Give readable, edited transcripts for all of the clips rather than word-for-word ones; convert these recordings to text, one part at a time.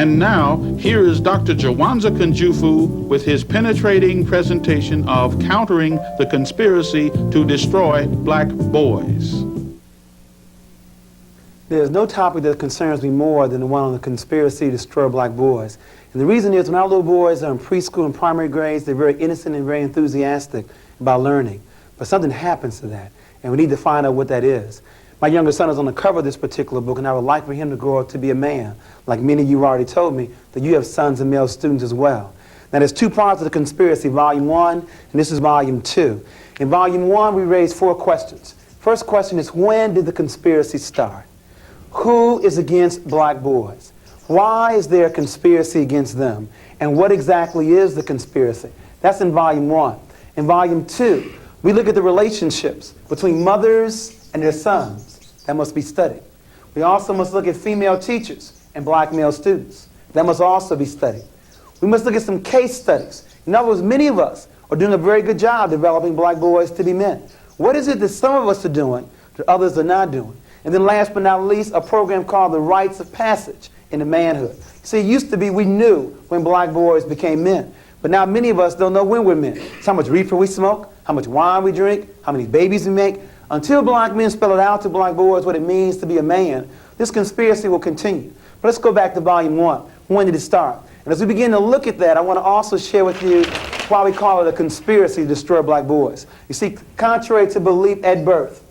And now, here is Dr. Jawanza Kunjufu with his penetrating presentation of countering the conspiracy to destroy black boys. There's no topic that concerns me more than the one on the conspiracy to destroy black boys. And the reason is when our little boys are in preschool and primary grades, they're very innocent and very enthusiastic about learning. But something happens to that, and we need to find out what that is. My younger son is on the cover of this particular book, and I would like for him to grow up to be a man. Like many of you already told me, that you have sons and male students as well. Now there's two parts of the conspiracy, Volume 1, and this is Volume 2. In Volume 1, we raised 4 questions. First question is, when did the conspiracy start? Who is against black boys? Why is there a conspiracy against them? And what exactly is the conspiracy? That's in Volume 1. In Volume 2, we look at the relationships between mothers and their sons. That must be studied. We also must look at female teachers and black male students. That must also be studied. We must look at some case studies. In other words, many of us are doing a very good job developing black boys to be men. What is it that some of us are doing that others are not doing? And then last but not least, a program called the Rites of Passage into Manhood. See, it used to be we knew when black boys became men. But now many of us don't know when we're men. It's how much reefer we smoke, how much wine we drink, how many babies we make. Until black men spell it out to black boys what it means to be a man, this conspiracy will continue. But let's go back to Volume 1. When did it start? And as we begin to look at that, I want to also share with you why we call it a conspiracy to destroy black boys. You see, contrary to belief at birth,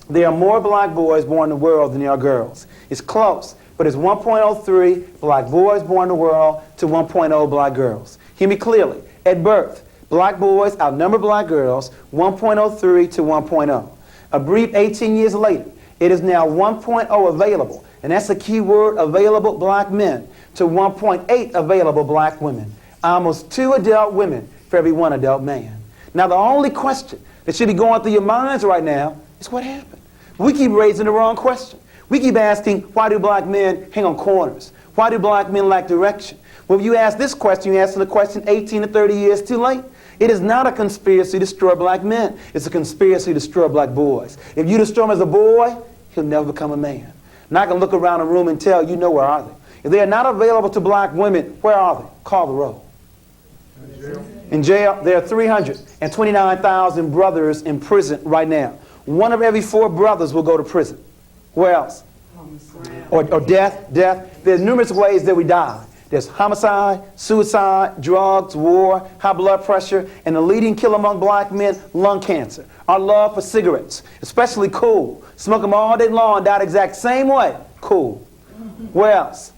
there are more black boys born in the world than there are girls. It's close, but it's 1.03 black boys born in the world to 1.0 black girls. Hear me clearly. At birth, black boys outnumber black girls 1.03 to 1.0. A brief 18 years later, it is now 1.0 available, and that's a key word, available black men, to 1.8 available black women. Almost 2 adult women for every 1 adult man. Now the only question that should be going through your minds right now is what happened? We keep raising the wrong question. We keep asking, why do black men hang on corners? Why do black men lack direction? Well, if you ask this question, you answer the question 18 to 30 years too late. It is not a conspiracy to destroy black men. It's a conspiracy to destroy black boys. If you destroy him as a boy, he'll never become a man. Not going to look around a room and tell you know where are they. If they are not available to black women, where are they? Call the roll. In jail, there are 329,000 brothers in prison right now. 1 of every 4 brothers will go to prison. Where else? Or death. There's numerous ways that we die. There's homicide, suicide, drugs, war, high blood pressure, and the leading killer among black men, lung cancer. Our love for cigarettes, especially cool. Smoke them all day long, die the exact same way. Cool. Where else?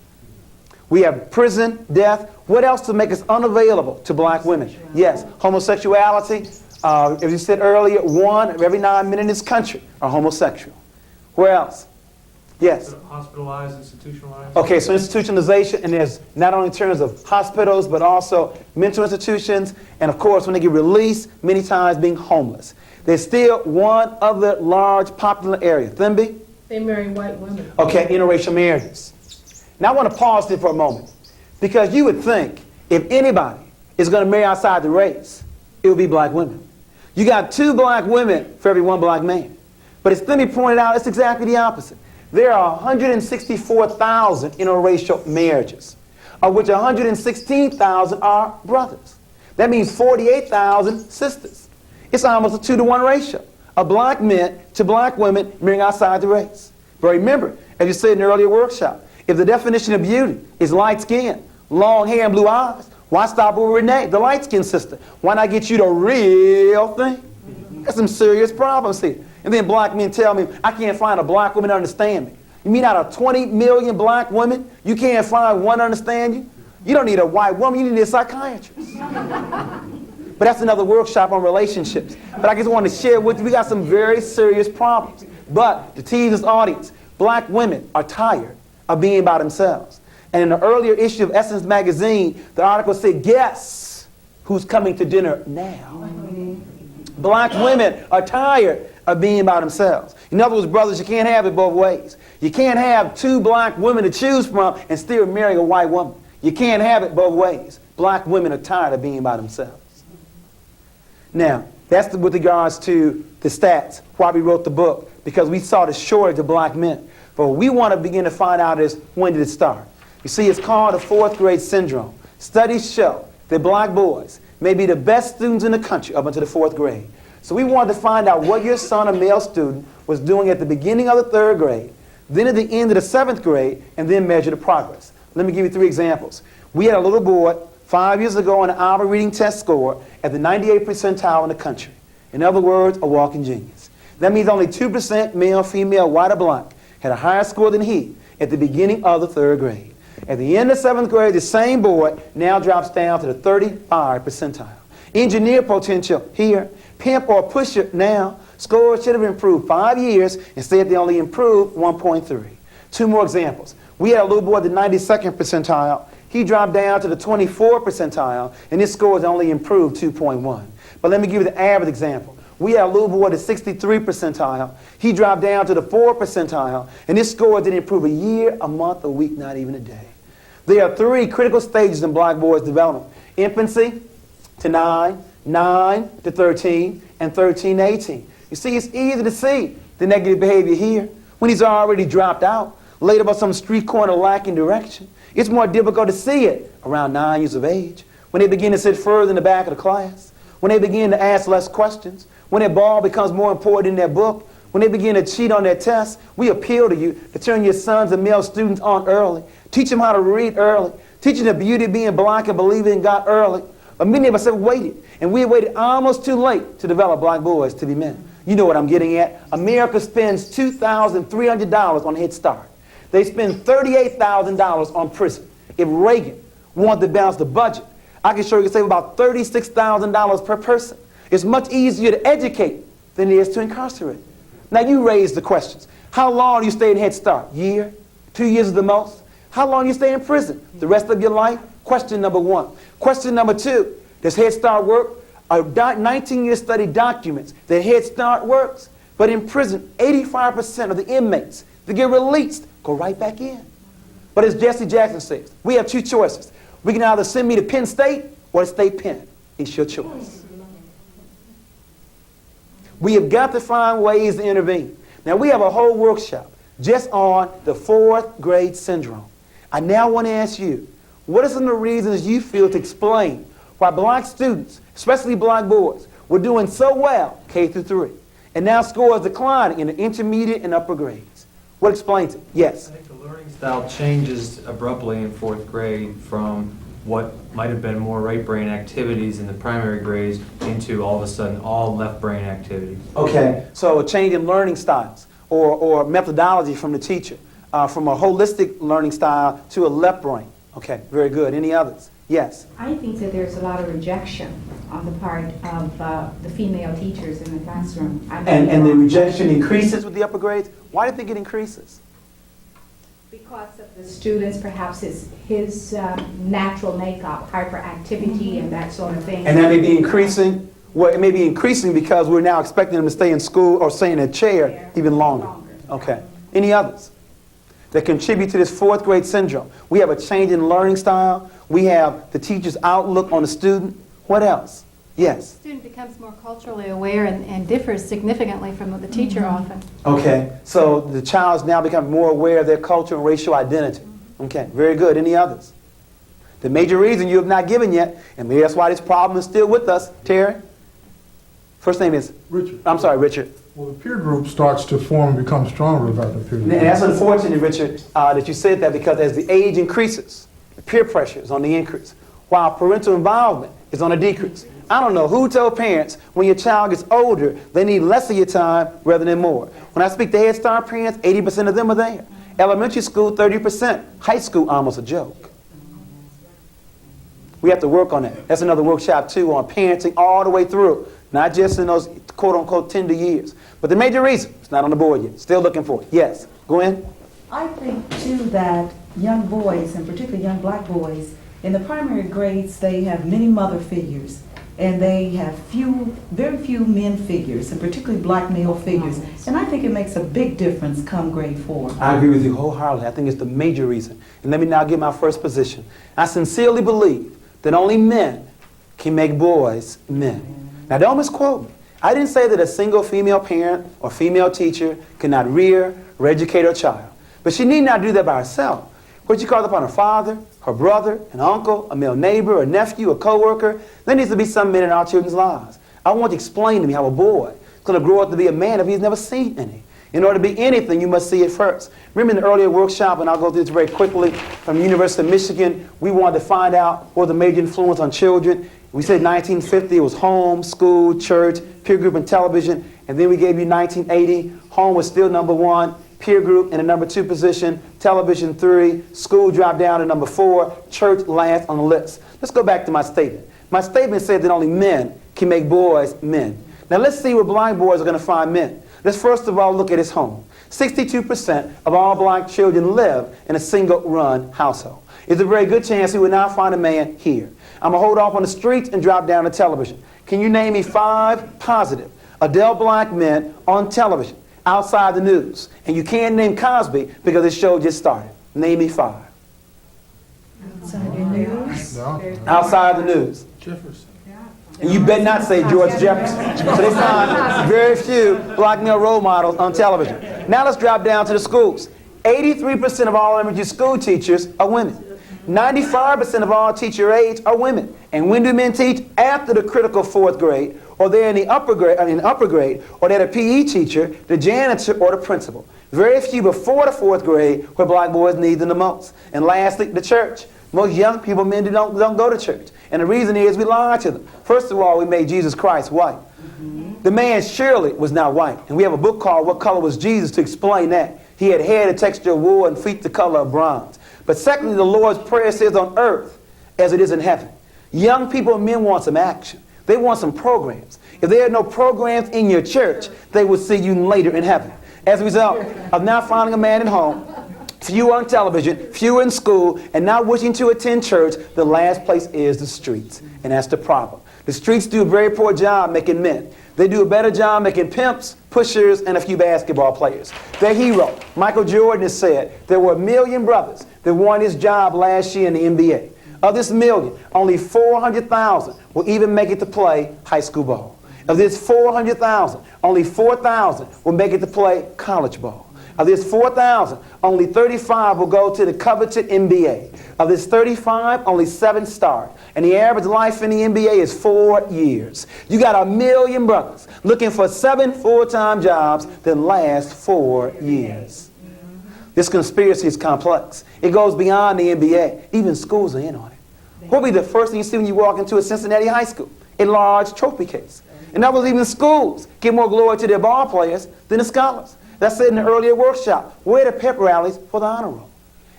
We have prison, death. What else to make us unavailable to black women? Yes, homosexuality. As you said earlier, 1 of every 9 men in this country are homosexual. Where else? Yes. Hospitalized, institutionalized. Okay, so institutionalization, and there's not only in terms of hospitals, but also mental institutions, and of course, when they get released, many times being homeless. There's still one other large popular area. Thimby? They marry white women. Okay, interracial marriages. Now I want to pause there for a moment, because you would think if anybody is going to marry outside the race, it would be black women. You got 2 black women for every 1 black man. But as Thimby pointed out, it's exactly the opposite. There are 164,000 interracial marriages, of which 116,000 are brothers. That means 48,000 sisters. It's almost a 2-to-1 ratio of black men to black women marrying outside the race. But remember, as you said in the earlier workshop, if the definition of beauty is light skin, long hair, and blue eyes, why stop with Renee, the light-skinned sister? Why not get you the real thing? There's some serious problems here. And then black men tell me, I can't find a black woman to understand me. You mean out of 20 million black women, you can't find one to understand you? You don't need a white woman, you need a psychiatrist. But that's another workshop on relationships. But I just want to share with you, we got some very serious problems. But to tease this audience, black women are tired of being by themselves. And in the earlier issue of Essence magazine, the article said, guess who's coming to dinner now? Black women are tired of being by themselves. In other words, brothers, you can't have it both ways. You can't have 2 black women to choose from and still marry a white woman. You can't have it both ways. Black women are tired of being by themselves. Now, that's with regards to the stats, why we wrote the book, because we saw the shortage of black men. But what we want to begin to find out is, when did it start? You see, it's called the fourth grade syndrome. Studies show that black boys may be the best students in the country up until the fourth grade. So we wanted to find out what your son, a male student, was doing at the beginning of the third grade, then at the end of the seventh grade, and then measure the progress. Let me give you 3 examples. We had a little boy 5 years ago on the Alpha reading test score at the 98th percentile in the country. In other words, a walking genius. That means only 2% male, female, white, or black had a higher score than he at the beginning of the third grade. At the end of 7th grade, the same boy now drops down to the 35th percentile. Engineer potential here, pimp or pusher now, scores should have improved 5 years, instead they only improved 1.3. 2 more examples. We had a little boy at the 92nd percentile. He dropped down to the 24th percentile, and his scores only improved 2.1. But let me give you the average example. We had a little boy at the 63rd percentile. He dropped down to the 4th percentile, and his score didn't improve a year, a month, a week, not even a day. There are 3 critical stages in black boys' development: infancy to 9, 9 to 13, and 13 to 18. You see, it's easy to see the negative behavior here when he's already dropped out, laid up on some street corner lacking direction. It's more difficult to see it around 9 years of age, when they begin to sit further in the back of the class, when they begin to ask less questions, when their ball becomes more important than their book, when they begin to cheat on their tests. We appeal to you to turn your sons and male students on early. Teach them how to read early. Teach them the beauty of being black and believing in God early. But many of us have waited, and we have waited almost too late to develop black boys to be men. You know what I'm getting at. America spends $2,300 on Head Start. They spend $38,000 on prison. If Reagan wanted to balance the budget, I can show you save about $36,000 per person. It's much easier to educate than it is to incarcerate. Now you raise the questions. How long do you stay in Head Start? Year? 2 years is the most? How long do you stay in prison? The rest of your life? Question number 1. Question number 2, does Head Start work? A 19-year study documents that Head Start works, but in prison, 85% of the inmates that get released go right back in. But as Jesse Jackson says, we have 2 choices. We can either send me to Penn State or to State Penn. It's your choice. We have got to find ways to intervene. Now, we have a whole workshop just on the fourth grade syndrome. I now want to ask you, what are some of the reasons you feel to explain why black students, especially black boys, were doing so well K through 3, and now scores declining in the intermediate and upper grades? What explains it? Yes? I think the learning style changes abruptly in 4th grade from what might have been more right brain activities in the primary grades into all of a sudden all left brain activities. Okay, so a change in learning styles or methodology from the teacher, from a holistic learning style to a left brain. Okay, very good. Any others? Yes? I think that there's a lot of rejection on the part of the female teachers in the classroom. And the rejection increases with the upper grades? Why do you think it increases? Because of the students, perhaps his natural makeup, hyperactivity and that sort of thing. And that may be increasing? Well, it may be increasing because we're now expecting them to stay in school or stay in a chair even longer. Okay. Any others that contribute to this fourth grade syndrome? We have a change in learning style. We have the teacher's outlook on the student. What else? Yes? The student becomes more culturally aware and differs significantly from the teacher often. Okay, so the child's now becoming more aware of their culture and racial identity. Okay, very good. Any others? The major reason you have not given yet, and maybe that's why this problem is still with us, Terry? First name is? Richard. I'm sorry, Richard. Well, the peer group starts to form and become stronger about the peer And group. that's unfortunate, Richard, that you said that, because as the age increases, the peer pressure is on the increase, while parental involvement is on a decrease. I don't know who told parents when your child gets older, they need less of your time rather than more. When I speak to Head Start parents, 80% of them are there. Elementary school, 30%. High school, almost a joke. We have to work on that. That's another workshop, too, on parenting all the way through. Not just in those quote-unquote tender years. But the major reason, it's not on the board yet. Still looking for it. Yes, go in. I think, too, that young boys, and particularly young black boys, in the primary grades, they have many mother figures. And they have very few men figures, and particularly black male figures. And I think it makes a big difference come grade 4. I agree with you wholeheartedly. I think it's the major reason. And let me now give my first position. I sincerely believe that only men can make boys men. Now don't misquote me. I didn't say that a single female parent or female teacher cannot rear or educate her child. But she need not do that by herself. What you call upon her father, her brother, an uncle, a male neighbor, a nephew, a co-worker. There needs to be some men in our children's lives. I want you to explain to me how a boy is going to grow up to be a man if he's never seen any. In order to be anything, you must see it first. Remember in the earlier workshop, and I'll go through this very quickly, from the University of Michigan, we wanted to find out what the major influence on children. We said 1950 it was home, school, church, peer group, and television. And then we gave you 1980. Home was still number 1, peer group in the number 2 position, television 3, school dropped down to number 4, church last on the list. Let's go back to my statement. My statement said that only men can make boys men. Now let's see where black boys are going to find men. Let's first of all look at his home. 62% of all black children live in a single-run household. It's a very good chance he will not find a man here. I'm going to hold off on the streets and drop down to television. Can you name me 5 positive adult black men on television outside the news? And you can't name Cosby because the show just started. Name me 5. Outside the news? No. Outside the news. Jefferson. And you better not say George Jefferson. So they find very few black male role models on television. Now let's drop down to the schools. 83% of all elementary school teachers are women. 95% of all teacher aides are women. And when do men teach? After the critical 4th grade, or they're in the upper grade, or they're the PE teacher, the janitor, or the principal. Very few before the 4th grade where black boys need them the most. And lastly, the church. Most young people, men, don't go to church. And the reason is we lie to them. First of all, we made Jesus Christ white. The man surely was not white. And we have a book called What Color Was Jesus to explain that. He had hair the texture of wool and feet the color of bronze. But secondly, the Lord's Prayer says on earth as it is in heaven. Young people and men want some action. They want some programs. If there are no programs in your church, they will see you later in heaven. As a result of not finding a man at home, few on television, few in school, and not wishing to attend church, the last place is the streets. And that's the problem. The streets do a very poor job making men. They do a better job making pimps, pushers, and a few basketball players. Their hero, Michael Jordan, has said there were 1 million brothers that won his job last year in the NBA. Of this 1 million, only 400,000 will even make it to play high school ball. Of this 400,000, only 4,000 will make it to play college ball. Of this 4,000, only 35 will go to the coveted NBA. Of this 35, only 7 start. And the average life in the NBA is 4 years. You got 1 million brothers looking for 7 full-time jobs that last 4 years. This conspiracy is complex. It goes beyond the NBA. Even schools are in on it. What will be the first thing you see when you walk into a Cincinnati high school? A large trophy case. In other words, even schools give more glory to their ball players than the scholars. That's said in the earlier workshop. Where are the pep rallies for the honor roll?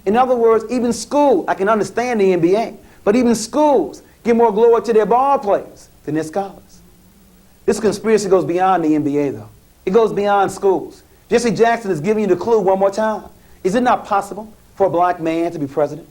In other words, even school, I can understand the NBA, but even schools give more glory to their ball players than their scholars. This conspiracy goes beyond the NBA, though. It goes beyond schools. Jesse Jackson is giving you the clue one more time. Is it not possible for a black man to be president?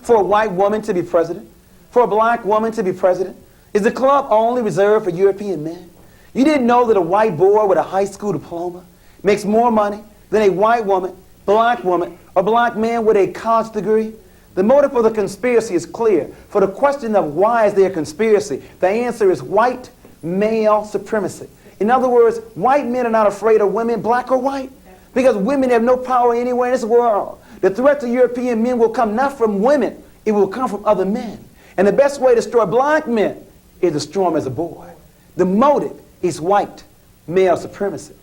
For a white woman to be president? For a black woman to be president? Is the club only reserved for European men? You didn't know that a white boy with a high school diploma makes more money than a white woman, or black man with a college degree? The motive for the conspiracy is clear. For the question of why is there a conspiracy, the answer is white male supremacy. In other words, white men are not afraid of women, black or white, because women have no power anywhere in this world. The threat to European men will come not from women, it will come from other men. And the best way to destroy black men is to destroy them as a boy. The motive is white male supremacy.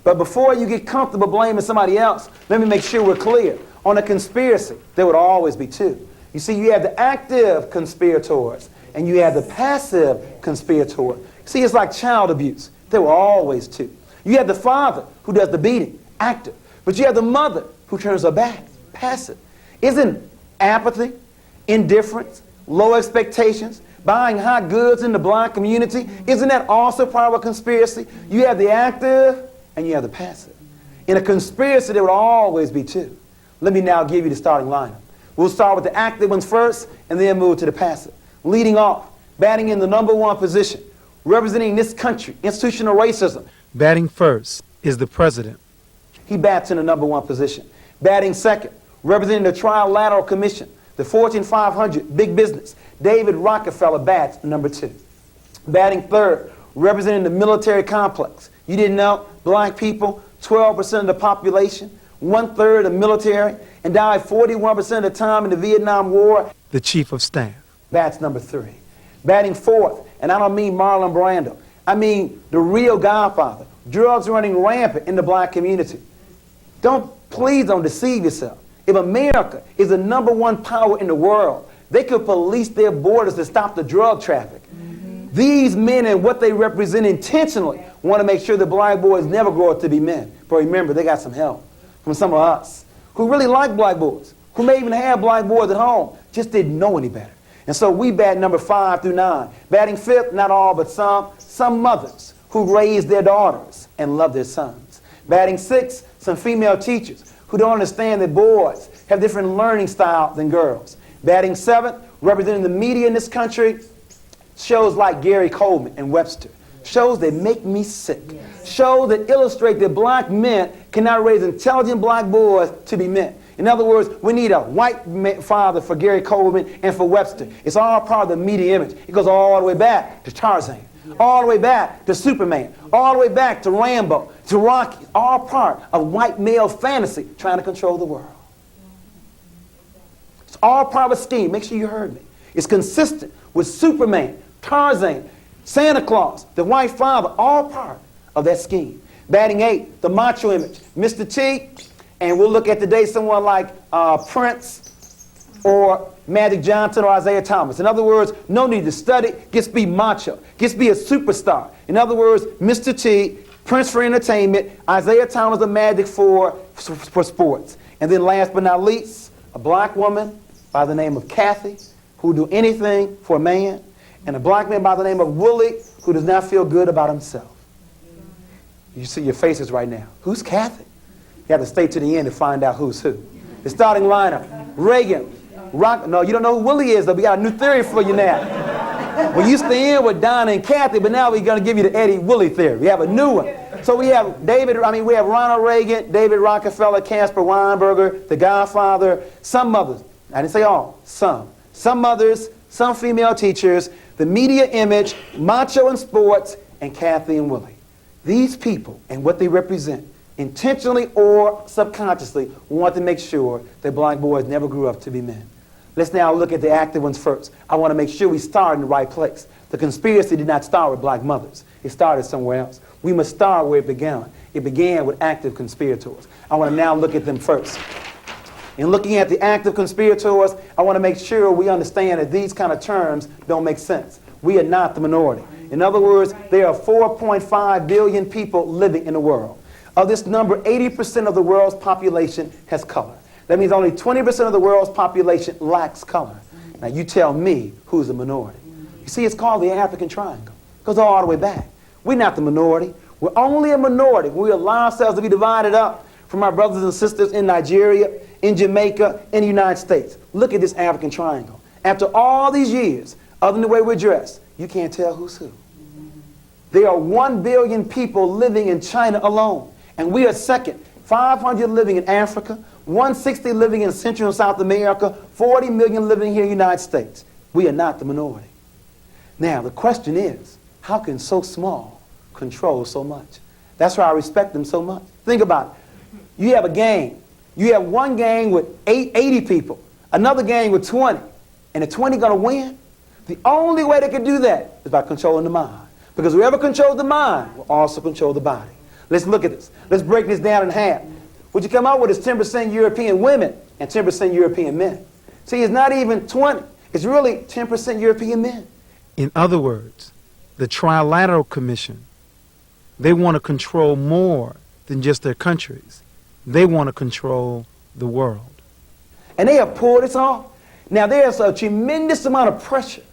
But before you get comfortable blaming somebody else, let me make sure we're clear. On a conspiracy, there would always be 2. You see, you have the active conspirators, and you have the passive conspirator. See, it's like child abuse. There were always 2. You have the father who does the beating, active. But you have the mother who turns her back, passive. Isn't apathy, indifference, low expectations, buying hot goods in the black community, isn't that also part of a conspiracy? You have the active and you have the passive. In a conspiracy, there would always be 2. Let me now give you the starting lineup. We'll start with the active ones first and then move to the passive. Leading off, batting in the number 1 position, representing this country, institutional racism. Batting first is the president. He bats in the number 1 position. Batting second, representing the Trilateral Commission, the Fortune 500, big business. David Rockefeller bats number 2. Batting third, representing the military complex. You didn't know, black people, 12% of the population. 1/3 of the military, and died 41% of the time in the Vietnam War. The chief of staff. That's number 3. Batting 4th, and I don't mean Marlon Brando. I mean the real godfather. Drugs running rampant in the black community. Please don't deceive yourself. If America is the #1 power in the world, they could police their borders to stop the drug traffic. These men and what they represent intentionally want to make sure that black boys never grow up to be men. But remember, they got some help from some of us who really like black boys, who may even have black boys at home, just didn't know any better. And so we bat number 5 through 9. Batting 5th, not all, but some mothers who raise their daughters and love their sons. Batting 6th, some female teachers who don't understand that boys have different learning styles than girls. Batting 7th, representing the media in this country, shows like Gary Coleman and Webster. Shows that make me sick. Shows that illustrate that black men cannot raise intelligent black boys to be men. In other words, we need a white father for Gary Coleman and for Webster. It's all part of the media image. It goes all the way back to Tarzan, all the way back to Superman, all the way back to Rambo, to Rocky. All part of white male fantasy trying to control the world. It's all part of a scheme. Make sure you heard me. It's consistent with Superman, Tarzan, Santa Claus, the white father, all part of that scheme. Batting 8, the macho image, Mr. T, and we'll look at today someone like Prince or Magic Johnson or Isaiah Thomas. In other words, no need to study, just be macho, just be a superstar. In other words, Mr. T, Prince for entertainment, Isaiah Thomas the Magic for sports. And then last but not least, a black woman by the name of Kathy, who will do anything for a man, and a black man by the name of Willie, who does not feel good about himself. You see your faces right now. Who's Kathy? You have to stay to the end to find out who's who. The starting lineup: Reagan, Rock. No, you don't know who Willie is, though. We got a new theory for you now. We used to end with Donna and Kathy, but now we're going to give you the Eddie Willie theory. We have a new one. So we have we have Ronald Reagan, David Rockefeller, Caspar Weinberger, the Godfather, some others. I didn't say all, some. Some mothers, some female teachers, the media image, macho in sports, and Kathy and Willie. These people and what they represent, intentionally or subconsciously, want to make sure that black boys never grew up to be men. Let's now look at the active ones first. I want to make sure we start in the right place. The conspiracy did not start with black mothers. It started somewhere else. We must start where it began. It began with active conspirators. I want to now look at them first. In looking at the active conspirators, I want to make sure we understand that these kind of terms don't make sense. We are not the minority. In other words, there are 4.5 billion people living in the world. Of this number, 80% of the world's population has color. That means only 20% of the world's population lacks color. Now you tell me who's a minority. You see, it's called the African Triangle. It goes all the way back. We're not the minority. We're only a minority. We allow ourselves to be divided up from our brothers and sisters in Nigeria, in Jamaica, in the United States. Look at this African Triangle. After all these years, other than the way we're dressed, you can't tell who's who. There are 1 billion people living in China alone, and we are second. 500 living in Africa, 160 living in Central and South America, 40 million living here in the United States. We are not the minority. Now, the question is, how can so small control so much? That's why I respect them so much. Think about it. You have a gang. You have one gang with 80 people, another gang with 20, and the 20 going to win? The only way they can do that is by controlling the mind. Because whoever controls the mind will also control the body. Let's look at this. Let's break this down in half. What you come up with is 10% European women and 10% European men. See, it's not even 20. It's really 10% European men. In other words, the Trilateral Commission, they want to control more than just their countries. They want to control the world. And they have pulled this off. Now, there's a tremendous amount of pressure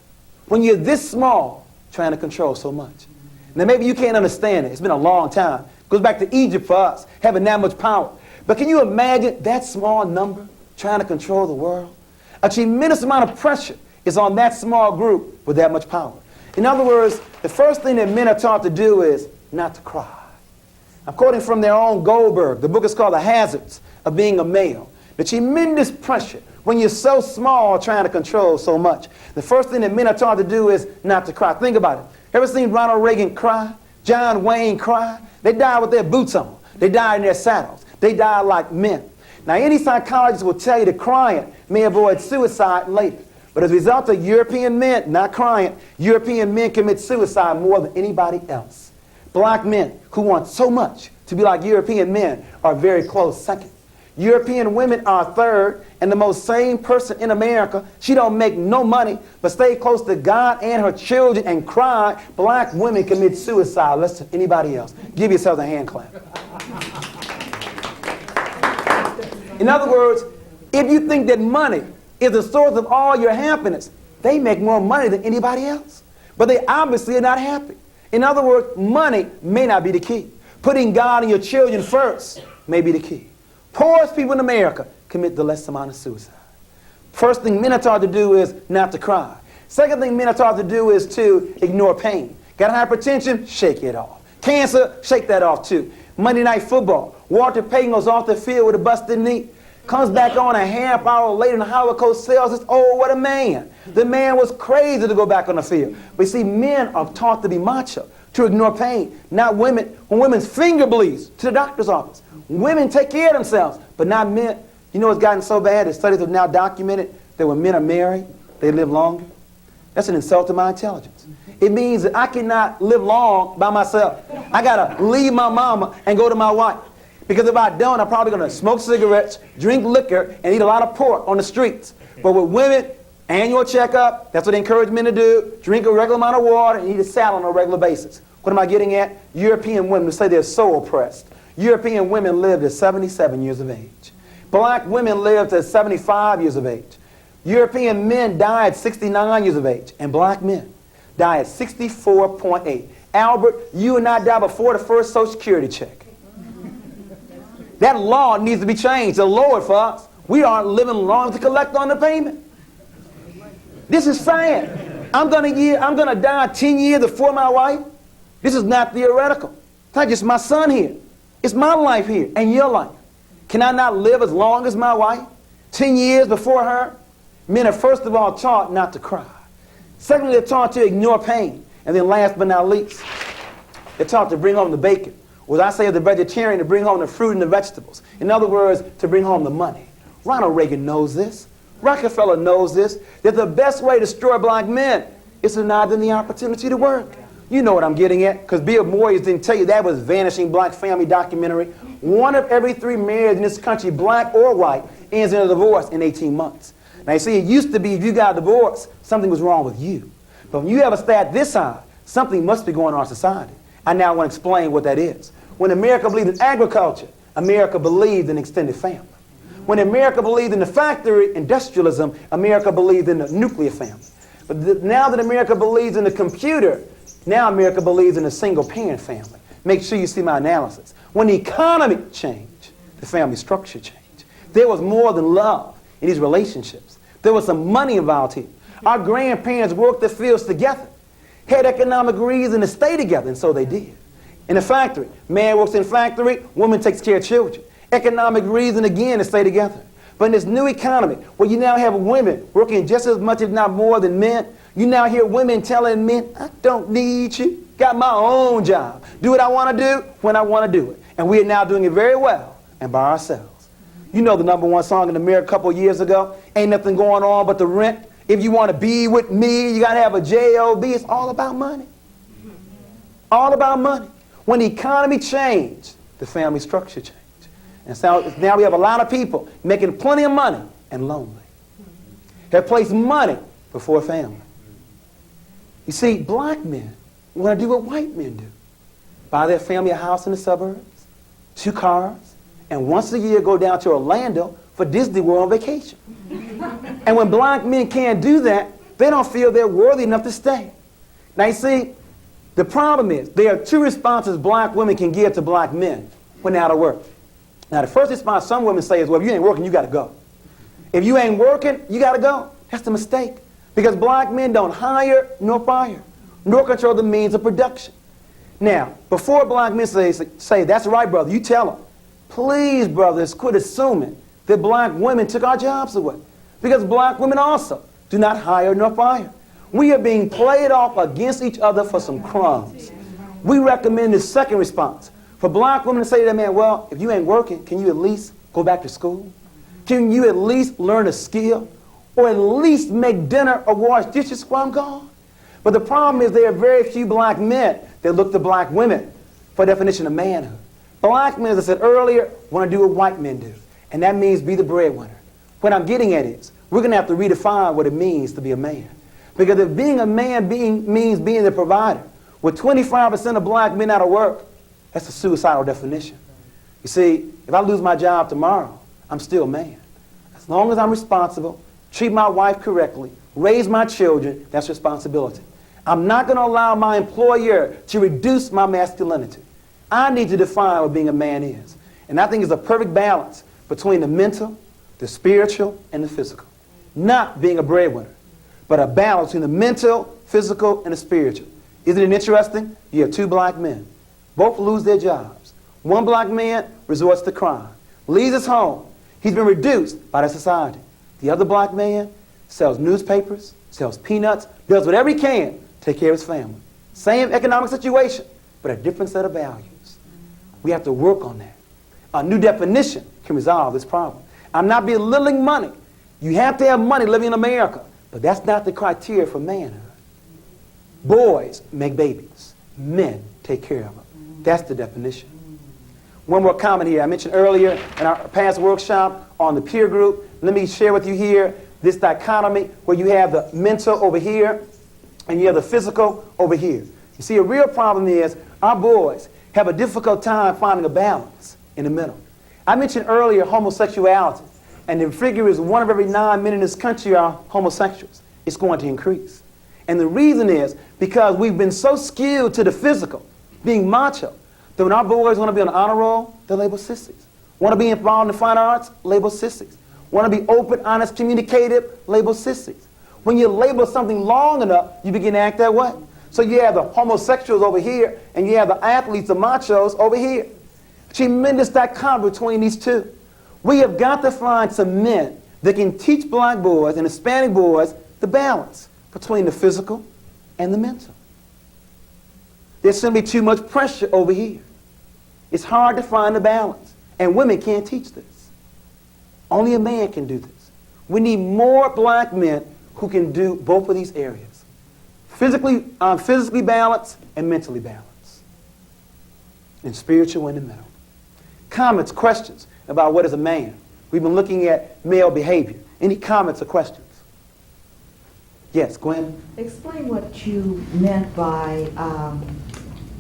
when you're this small trying to control so much. Now, maybe you can't understand it. It's been a long time. It goes back to Egypt for us, having that much power. But can you imagine that small number trying to control the world? A tremendous amount of pressure is on that small group with that much power. In other words, the first thing that men are taught to do is not to cry. I'm quoting from their own Goldberg. The book is called The Hazards of Being a Male. The tremendous pressure when you're so small trying to control so much. The first thing that men are taught to do is not to cry. Think about it. Ever seen Ronald Reagan cry? John Wayne cry? They died with their boots on. They died in their saddles. They die like men. Now, any psychologist will tell you that crying may avoid suicide later. But as a result of European men not crying, European men commit suicide more than anybody else. Black men who want so much to be like European men are very close second. European women are third, and the most sane person in America, she don't make no money, but stay close to God and her children and cry. Black women commit suicide less than anybody else. Give yourselves a hand clap. In other words, if you think that money is the source of all your happiness, they make more money than anybody else. But they obviously are not happy. In other words, money may not be the key. Putting God and your children first may be the key. Poorest people in America commit the less amount of suicide. First thing men are taught to do is not to cry. Second thing men are taught to do is to ignore pain. Got hypertension? Shake it off. Cancer? Shake that off too. Monday Night Football. Walter Payton goes off the field with a busted knee. Comes back on a half hour later and Howard Cosell says, oh, what a man. The man was crazy to go back on the field. But you see, men are taught to be macho, to ignore pain. Not women. When women's finger bleeds, to the doctor's office. Women take care of themselves, but not men. You know it's gotten so bad that studies have now documented that when men are married, they live longer. That's an insult to my intelligence. It means that I cannot live long by myself. I got to leave my mama and go to my wife. Because if I don't, I'm probably going to smoke cigarettes, drink liquor, and eat a lot of pork on the streets. But with women, annual checkup, that's what they encourage men to do. Drink a regular amount of water and eat a salad on a regular basis. What am I getting at? European women who say they're so oppressed. European women live to 77 years of age. Black women live to 75 years of age. European men die at 69 years of age. And black men die at 64.8. Albert, you and I die before the first Social Security check. That law needs to be changed to lower it for us. We aren't living long to collect on the payment. This is sad. I'm gonna die 10 years before my wife. This is not theoretical. It's not just my son here. It's my life here and your life. Can I not live as long as my wife? 10 years before her? Men are first of all taught not to cry. Secondly, they're taught to ignore pain. And then last but not least, they're taught to bring home the bacon. Or as I say as a vegetarian, to bring home the fruit and the vegetables. In other words, to bring home the money. Ronald Reagan knows this. Rockefeller knows this. That the best way to destroy black men is to deny them the opportunity to work. You know what I'm getting at, because Bill Moyers didn't tell you that was Vanishing Black Family documentary. 1 of every 3 marriages in this country, black or white, ends in a divorce in 18 months. Now you see, it used to be if you got a divorce, something was wrong with you. But when you have a stat this high, something must be going on in our society. I now want to explain what that is. When America believed in agriculture, America believed in extended family. When America believed in the factory, industrialism, America believed in the nuclear family. But now that America believes in the computer, now America believes in a single-parent family. Make sure you see my analysis. When the economy changed, the family structure changed. There was more than love in these relationships. There was some money involved here. Our grandparents worked the fields together, had economic reason to stay together, and so they did. In a factory, man works in factory, woman takes care of children. Economic reason again to stay together. But in this new economy, where you now have women working just as much, if not more, than men, you now hear women telling men, I don't need you. Got my own job. Do what I want to do when I want to do it. And we are now doing it very well and by ourselves. You know the #1 song in America a couple years ago, Ain't Nothing Going On But the Rent. If you want to be with me, you got to have a J-O-B. It's all about money. All about money. When the economy changed, the family structure changed. And so now we have a lot of people making plenty of money and lonely. Have placed money before family. You see, black men want to do what white men do. Buy their family a house in the suburbs, 2 cars, and once a year go down to Orlando for Disney World on vacation. And when black men can't do that, they don't feel they're worthy enough to stay. Now you see, the problem is there are 2 responses black women can give to black men when they're out of work. Now the first response some women say is, well, if you ain't working, you got to go. If you ain't working, you got to go. That's the mistake. Because black men don't hire nor fire, nor control the means of production. Now, before black men say that's right, brother, you tell them, please, brothers, quit assuming that black women took our jobs away. Because black women also do not hire nor fire. We are being played off against each other for some crumbs. We recommend the second response. For black women to say to that man, well, if you ain't working, can you at least go back to school? Can you at least learn a skill? Or at least make dinner or wash dishes while I'm gone? But the problem is there are very few black men that look to black women for a definition of manhood. Black men, as I said earlier, want to do what white men do. And that means be the breadwinner. What I'm getting at is, we're going to have to redefine what it means to be a man. Because if being a man means being the provider, with 25% of black men out of work, that's a suicidal definition. You see, if I lose my job tomorrow, I'm still a man. As long as I'm responsible, treat my wife correctly, raise my children, that's responsibility. I'm not going to allow my employer to reduce my masculinity. I need to define what being a man is. And I think it's a perfect balance between the mental, the spiritual, and the physical. Not being a breadwinner, but a balance between the mental, physical, and the spiritual. Isn't it interesting? You have two black men. Both lose their jobs. One black man resorts to crime, leaves his home. He's been reduced by the society. The other black man sells newspapers, sells peanuts, does whatever he can to take care of his family. Same economic situation, but a different set of values. We have to work on that. A new definition can resolve this problem. I'm not belittling money. You have to have money living in America, but that's not the criteria for manhood. Boys make babies. Men take care of them. That's the definition. One more comment here. I mentioned earlier in our past workshop on the peer group. Let me share with you here this dichotomy where you have the mental over here and you have the physical over here. You see, a real problem is our boys have a difficult time finding a balance in the middle. I mentioned earlier homosexuality, and the figure is 1 of every 9 men in this country are homosexuals. It's going to increase. And the reason is because we've been so skewed to the physical, being macho, that when our boys want to be on the honor roll, they're labeled sissies. Want to be involved in the fine arts, labeled sissies. Want to be open, honest, communicative, labeled sissies. When you label something long enough, you begin to act that way. So you have the homosexuals over here, and you have the athletes, the machos, over here. Tremendous dichotomy between these two. We have got to find some men that can teach black boys and Hispanic boys the balance between the physical and the mental. There's simply too much pressure over here. It's hard to find the balance, and women can't teach this. Only a man can do this. We need more black men who can do both of these areas. Physically balanced and mentally balanced. And spiritual in the middle. Comments, questions about what is a man? We've been looking at male behavior. Any comments or questions? Yes, Gwen? Explain what you meant by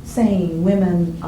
saying women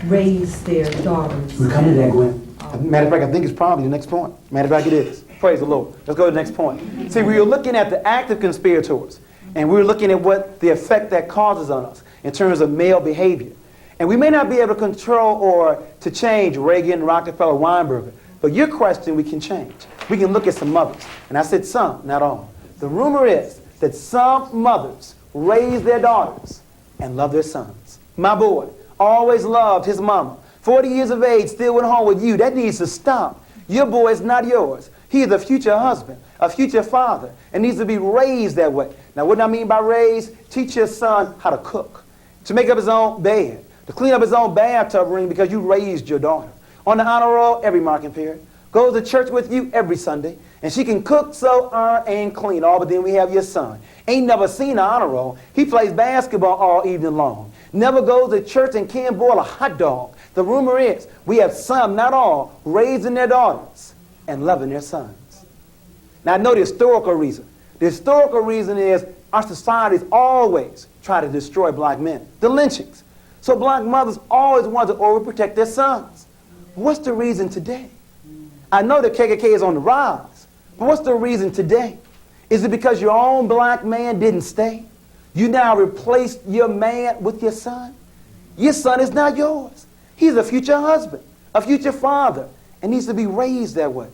raise their daughters. We're coming to that, Gwen. Matter of fact, I think it's probably the next point. Matter of fact, it is. Praise the Lord. Let's go to the next point. See, we were looking at the active conspirators, and we were looking at what the effect that causes on us in terms of male behavior. And we may not be able to control or to change Reagan, Rockefeller, Weinberger, but your question we can change. We can look at some mothers. And I said some, not all. The rumor is that some mothers raise their daughters and love their sons. My boy always loved his mama. 40 years of age, still went home with you. That needs to stop. Your boy is not yours. He is a future husband, a future father, and needs to be raised that way. Now, what do I mean by raised? Teach your son how to cook, to make up his own bed, to clean up his own bathtub ring because you raised your daughter. On the honor roll, every marking period. Goes to church with you every Sunday, and she can cook, sew, iron, and clean all, but then we have your son. Ain't never seen an honor roll. He plays basketball all evening long. Never goes to church and can't boil a hot dog. The rumor is we have some, not all, raising their daughters and loving their sons. Now, I know the historical reason. The historical reason is our societies always try to destroy black men. The lynchings. So black mothers always want to overprotect their sons. What's the reason today? I know the KKK is on the rise, but what's the reason today? Is it because your own black man didn't stay? You now replaced your man with your son? Your son is not yours. He's a future husband, a future father, and needs to be raised that way.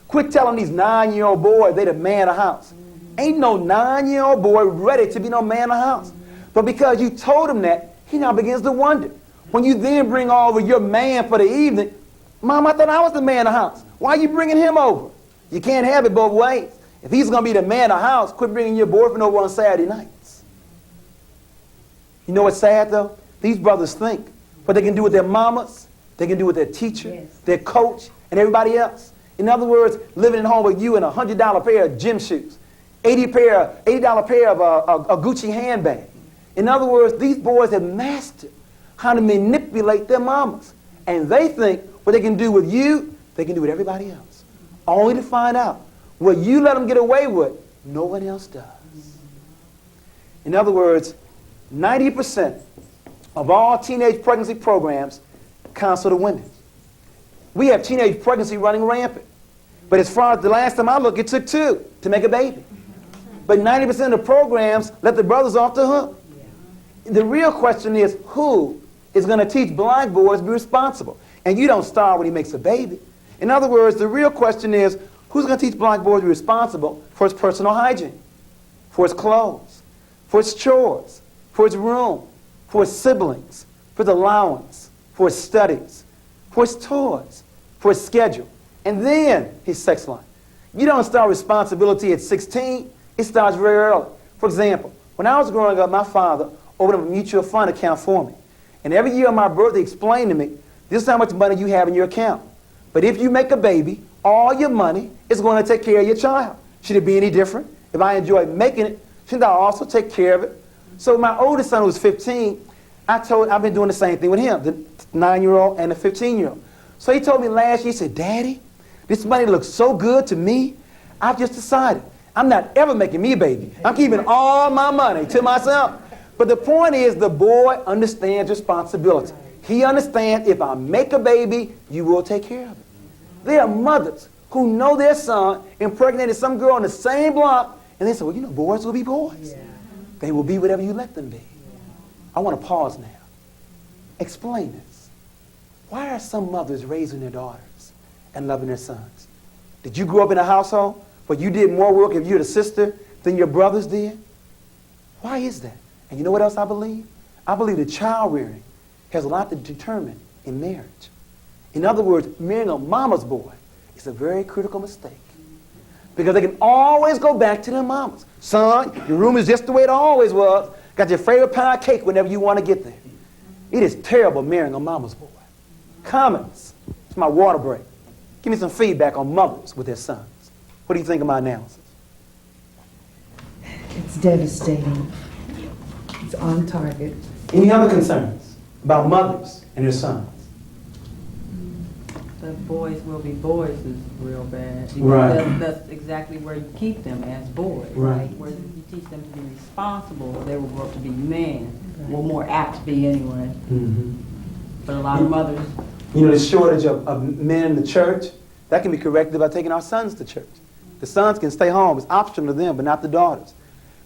Quit telling these 9-year-old boys they the man of the house. Ain't no 9-year-old boy ready to be no man of the house. But because you told him that, he now begins to wonder. When you then bring over your man for the evening, Mom, I thought I was the man of the house. Why are you bringing him over? You can't have it both ways. If he's going to be the man of the house, quit bringing your boyfriend over on Saturday nights. You know what's sad, though? These brothers think what they can do with their mamas, they can do with their teacher, Yes. their coach, and everybody else. In other words, living at home with you in a $100 pair of gym shoes, $80 pair of a Gucci handbag. In other words, these boys have mastered how to manipulate their mamas. And they think what they can do with you, they can do with everybody else. Only to find out what you let them get away with, no one else does. In other words, 90% of all teenage pregnancy programs counsel the women. We have teenage pregnancy running rampant. But as far as the last time I looked, it took 2 to make a baby. But 90% of the programs let the brothers off the hook. The real question is, who is going to teach black boys to be responsible? And you don't start when he makes a baby. In other words, the real question is, who's going to teach black boys to be responsible for his personal hygiene, for his clothes, for his chores, for his room, for his siblings, for his allowance, for his studies, for his toys, for his schedule, and then his sex life. You don't start responsibility at 16. It starts very early. For example, when I was growing up, my father opened up a mutual fund account for me. And every year on my birthday, he explained to me, this is how much money you have in your account. But if you make a baby, all your money is going to take care of your child. Should it be any different? If I enjoy making it, shouldn't I also take care of it? So my oldest son, who was 15, I've been doing the same thing with him, the 9-year-old and the 15-year-old. So he told me last year, he said, Daddy, this money looks so good to me, I've just decided I'm not ever making me a baby. I'm keeping all my money to myself. But the point is, the boy understands responsibility. He understands if I make a baby, you will take care of it. There are mothers who know their son impregnated some girl on the same block, and they say, well, you know, boys will be boys. Yeah. They will be whatever you let them be. Yeah. I want to pause now. Explain this. Why are some mothers raising their daughters and loving their sons? Did you grow up in a household where you did more work if you're the sister than your brothers did? Why is that? And you know what else I believe? I believe that child rearing has a lot to determine in marriage. In other words, marrying a mama's boy is a very critical mistake. Because they can always go back to their mamas. Son, your room is just the way it always was. Got your favorite pound of cake whenever you want to get there. It is terrible marrying a mama's boy. Comments. It's my water break. Give me some feedback on mothers with their sons. What do you think of my analysis? It's devastating. It's on target. Any other concerns about mothers and their sons? The boys will be boys is real bad. Right. That's exactly where you keep them as boys. Right. Where you teach them to be responsible, they will grow up to be men. Well, more apt to be anyway. Mm-hmm. But a lot of mothers. You know, the shortage of men in the church, that can be corrected by taking our sons to church. The sons can stay home. It's optional to them, but not the daughters.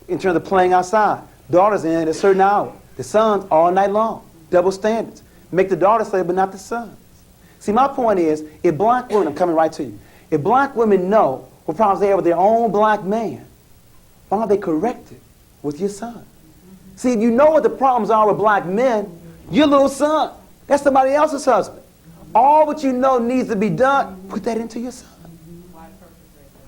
In terms of playing outside, daughters in at a certain hour. The sons all night long. Double standards. Make the daughters stay, but not the sons. See, my point is, if black women, I'm coming right to you, if black women know what problems they have with their own black man, why don't they correct it with your son? See, if you know what the problems are with black men, your little son, that's somebody else's husband. All what you know needs to be done, put that into your son.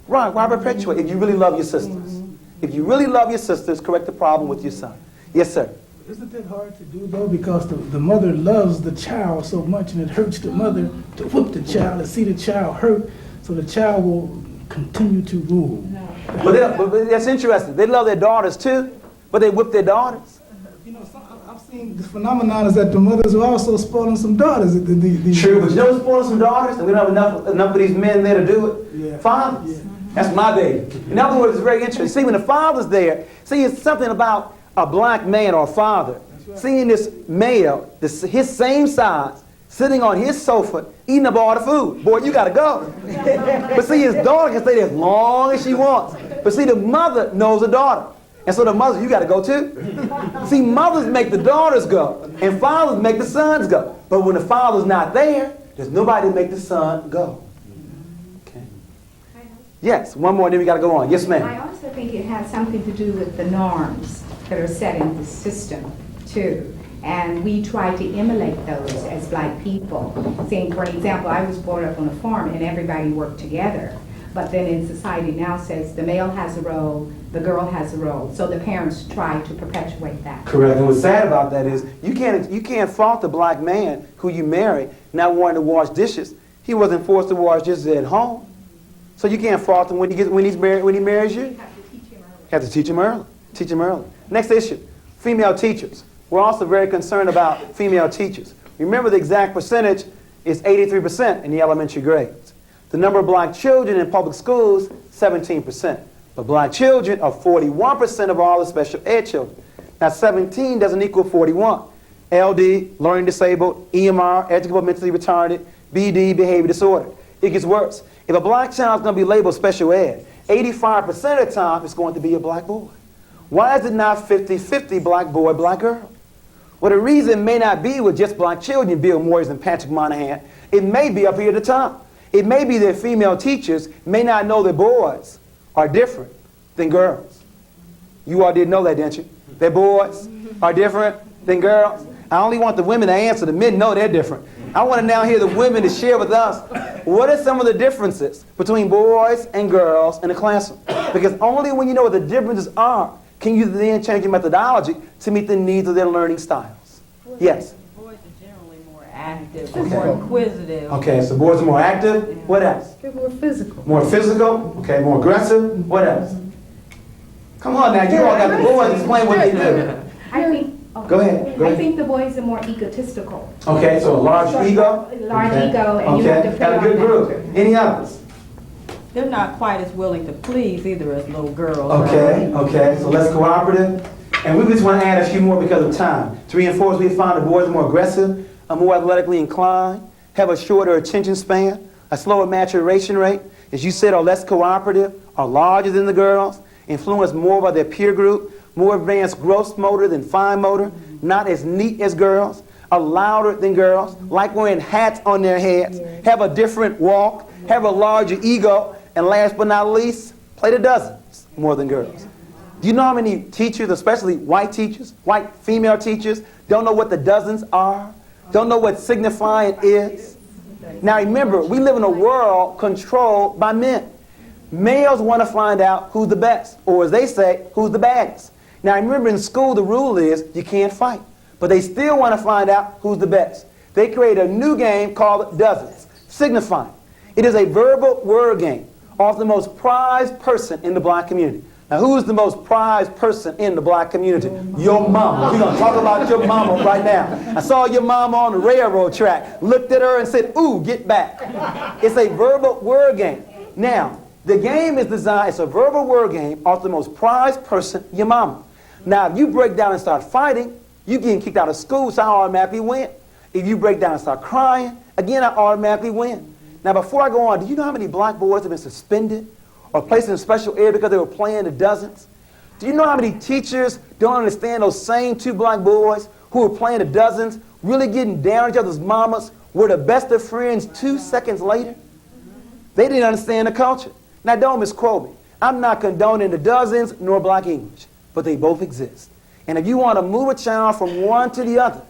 Right, why perpetuate if you really love your sisters? If you really love your sisters, correct the problem with your son. Yes, sir. Isn't that hard to do, though? Because the mother loves the child so much, and it hurts the mother to whip the child and see the child hurt, so the child will continue to rule. But that's interesting. They love their daughters, too, but they whip their daughters. You know, I've seen this phenomenon is that the mothers are also spoiling some daughters. True, but you know who's spoiling some daughters? And we don't have enough of these men there to do it? Yeah. Fathers. Yeah. That's my baby. In other words, it's very interesting. See, when the father's there, see, it's something about a black man or a father seeing this male, his same size, sitting on his sofa, eating up all the food. Boy, you got to go. But see, his daughter can stay there as long as she wants. But see, the mother knows the daughter. And so the mother, you got to go too. See, mothers make the daughters go, and fathers make the sons go. But when the father's not there, there's nobody to make the son go. Okay. Yes, one more, then we got to go on. Yes, ma'am. I also think it has something to do with the norms that are set in the system, too. And we try to emulate those as black people. Saying, for example, I was brought up on a farm and everybody worked together. But then in society now says the male has a role, the girl has a role. So the parents try to perpetuate that. Correct. And what's sad about that is you can't fault the black man who you marry not wanting to wash dishes. He wasn't forced to wash dishes at home. So you can't fault him when he marries you. You have to teach him early. Have to teach him early. Teach him early. Next issue, female teachers. We're also very concerned about female teachers. Remember, the exact percentage is 83% in the elementary grades. The number of black children in public schools, 17%. But black children are 41% of all the special ed children. Now 17 doesn't equal 41. LD, learning disabled, EMR, educable mentally retarded, BD, behavior disorder. It gets worse. If a black child is going to be labeled special ed, 85% of the time it's going to be a black boy. Why is it not 50-50 black boy, black girl? Well, the reason may not be with just black children, Bill Moyers and Patrick Monahan. It may be up here at the top. It may be that female teachers may not know that boys are different than girls. You all didn't know that, didn't you? That boys are different than girls. I only want the women to answer. The men know they're different. I want to now hear the women to share with us what are some of the differences between boys and girls in the classroom. Because only when you know what the differences are can you then change your methodology to meet the needs of their learning styles. Yes? Boys are generally more active, more inquisitive. Okay, so boys are more active. What else? They're more physical. More physical. Okay, more aggressive. What else? Come on now, you all got the boys explain what they do. I think. Go ahead. I think the boys are more egotistical. Okay, so a large ego. Large Okay. ego, and you have to play Got a on good that. group. Any others? They're not quite as willing to please either as little girls. Okay, so less cooperative. And we just want to add a few more because of time. To reinforce, we found the boys are more aggressive, are more athletically inclined, have a shorter attention span, a slower maturation rate, as you said, are less cooperative, are larger than the girls, influenced more by their peer group, more advanced gross motor than fine motor, not as neat as girls, are louder than girls, like wearing hats on their heads, have a different walk, have a larger ego, and last but not least, play the dozens more than girls. Do you know how many teachers, especially white teachers, white female teachers, don't know what the dozens are? Don't know what signifying is? Now remember, we live in a world controlled by men. Males want to find out who's the best, or as they say, who's the baddest. Now remember, in school the rule is you can't fight, but they still want to find out who's the best. They create a new game called dozens, signifying. It is a verbal word game of the most prized person in the black community. Now, who is the most prized person in the black community? Your mama. We're going to talk about your mama right now. I saw your mama on the railroad track, looked at her and said, ooh, get back. It's a verbal word game. Now, the game is designed, it's a verbal word game of the most prized person, your mama. Now, if you break down and start fighting, you getting kicked out of school, so I automatically win. If you break down and start crying, again, I automatically win. Now, before I go on, do you know how many black boys have been suspended or placed in special ed because they were playing the dozens? Do you know how many teachers don't understand those same two black boys who were playing the dozens, really getting down on each other's mamas, were the best of friends 2 seconds later? They didn't understand the culture. Now, don't misquote me. I'm not condoning the dozens nor black English, but they both exist. And if you want to move a child from one to the other,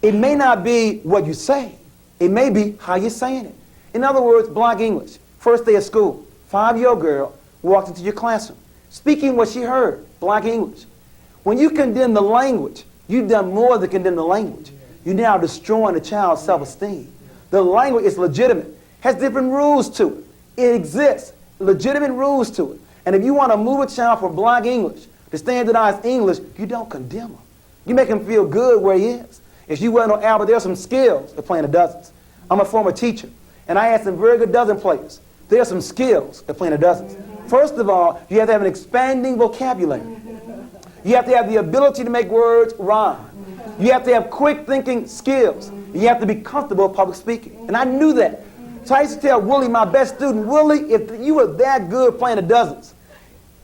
it may not be what you say. It may be how you're saying it. In other words, black English. First day of school, 5-year-old girl walked into your classroom, speaking what she heard, black English. When you condemn the language, you've done more than condemn the language. You're now destroying the child's self-esteem. The language is legitimate, has different rules to it. It exists, legitimate rules to it. And if you want to move a child from black English to standardized English, you don't condemn him. You make him feel good where he is. If you went on Albert, there are some skills at playing the dozens. I'm a former teacher, and I had some very good dozen players. There are some skills at playing the dozens. First of all, you have to have an expanding vocabulary. You have to have the ability to make words rhyme. You have to have quick thinking skills. You have to be comfortable with public speaking. And I knew that. So I used to tell Willie, my best student, Willie, if you were that good playing the dozens,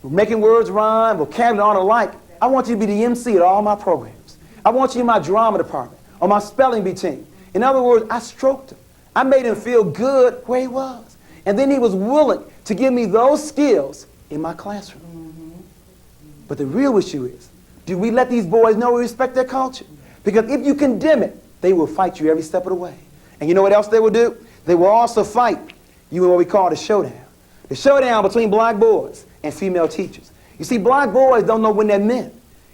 making words rhyme, vocabulary, all the like, I want you to be the MC at all my programs. I want you in my drama department or my spelling bee team. In other words, I stroked him. I made him feel good where he was. And then he was willing to give me those skills in my classroom. But the real issue is, do we let these boys know we respect their culture? Because if you condemn it, they will fight you every step of the way. And you know what else they will do? They will also fight you in what we call the showdown. The showdown between black boys and female teachers. You see, black boys don't know when they're men,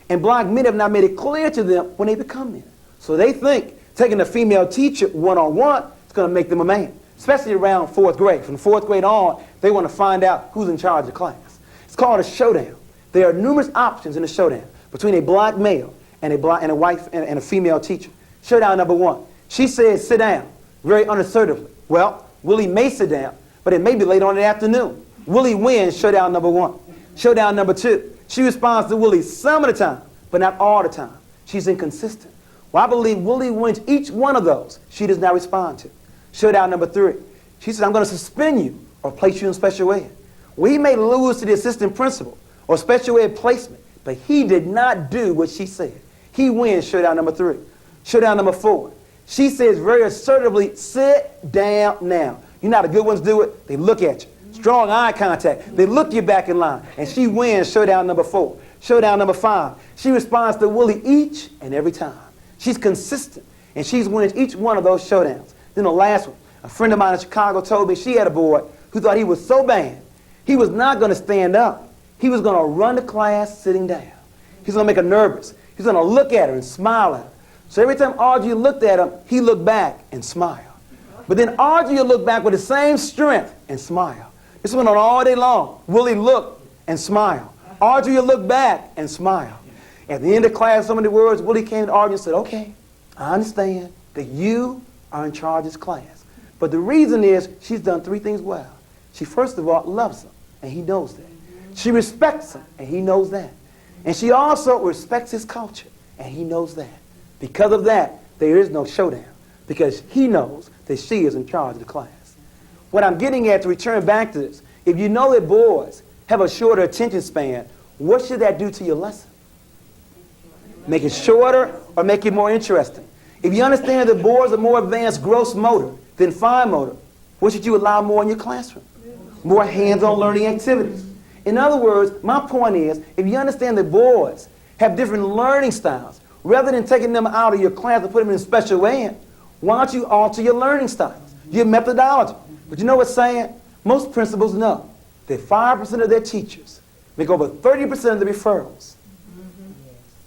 and black men have not made it clear to them when they become men. So they think taking a female teacher one-on-one is going to make them a man, especially around 4th grade. From 4th grade on, they want to find out who's in charge of the class. It's called a showdown. There are numerous options in the showdown between a black male and a female teacher. Showdown number 1. She says, sit down, very unassertively. Well, Willie may sit down, but it may be late on in the afternoon. Willie wins showdown number 1. Showdown number 2. She responds to Willie some of the time, but not all the time. She's inconsistent. Well, I believe Willie wins each one of those she does not respond to. Showdown number 3. She says, I'm going to suspend you or place you in special ed. Well, he may lose to the assistant principal or special ed placement, but he did not do what she said. He wins showdown number 3. Showdown number 4. She says very assertively, sit down now. You know how the good ones do it? They look at you. Strong eye contact. They look you back in line. And she wins showdown number 4. Showdown number 5. She responds to Willie each and every time. She's consistent. And she's winning each one of those showdowns. Then the last one. A friend of mine in Chicago told me she had a boy who thought he was so bad, he was not going to stand up. He was going to run to class sitting down. He's going to make her nervous. He's going to look at her and smile at her. So every time Audrey looked at him, he looked back and smiled. But then Audrey would look back with the same strength and smile. This went on all day long. Willie looked and smiled. Audrey would look back and smile. At the end of class, so many words, Willie came to Audrey and said, okay, I understand that you are in charge of this class. But the reason is she's done 3 things well. She, first of all, loves him, and he knows that. She respects him, and he knows that. And she also respects his culture, and he knows that. Because of that, there is no showdown, because he knows that she is in charge of the class. What I'm getting at, to return back to this, if you know that boys have a shorter attention span, what should that do to your lesson? Make it shorter or make it more interesting? If you understand that boys are more advanced gross motor than fine motor, what should you allow more in your classroom? More hands-on learning activities. In other words, my point is, if you understand that boys have different learning styles, rather than taking them out of your class and put them in special ed, why don't you alter your learning styles, your methodology? But you know what's saying? Most principals know that 5% of their teachers make over 30% of the referrals.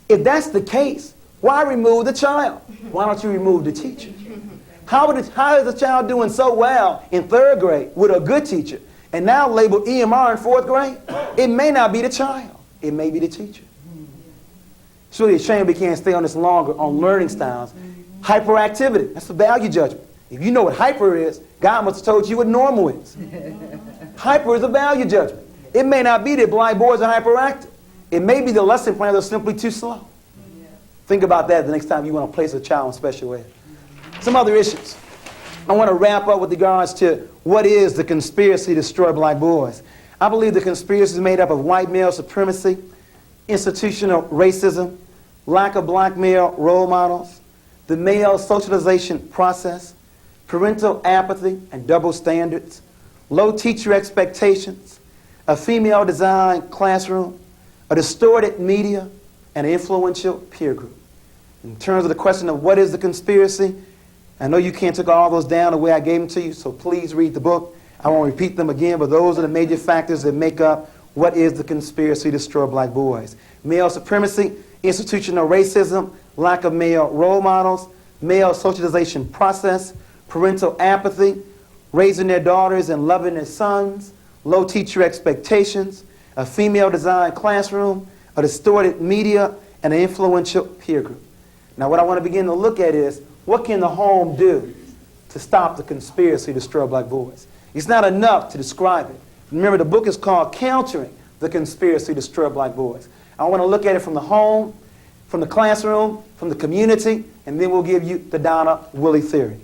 If that's the case, why remove the child? Why don't you remove the teacher? How is the child doing so well in 3rd grade with a good teacher and now labeled EMR in 4th grade? It may not be the child. It may be the teacher. It's really a shame we can't stay on this longer on learning styles. Hyperactivity, that's a value judgment. If you know what hyper is, God must have told you what normal is. Hyper is a value judgment. It may not be that blind boys are hyperactive. It may be the lesson plans are simply too slow. Think about that the next time you want to place a child in special ed. Some other issues. I want to wrap up with regards to what is the conspiracy to destroy black boys. I believe the conspiracy is made up of white male supremacy, institutional racism, lack of black male role models, the male socialization process, parental apathy and double standards, low teacher expectations, a female-designed classroom, a distorted media, and an influential peer group. In terms of the question of what is the conspiracy, I know you can't take all those down the way I gave them to you, so please read the book. I won't repeat them again, but those are the major factors that make up what is the conspiracy to destroy black boys. Male supremacy, institutional racism, lack of male role models, male socialization process, parental apathy, raising their daughters and loving their sons, low teacher expectations, a female-designed classroom, a distorted media, and an influential peer group. Now what I want to begin to look at is, what can the home do to stop the conspiracy to destroy black boys? It's not enough to describe it. Remember, the book is called Countering the Conspiracy to Destroy Black Boys. I want to look at it from the home, from the classroom, from the community, and then we'll give you the Donna Willie theory,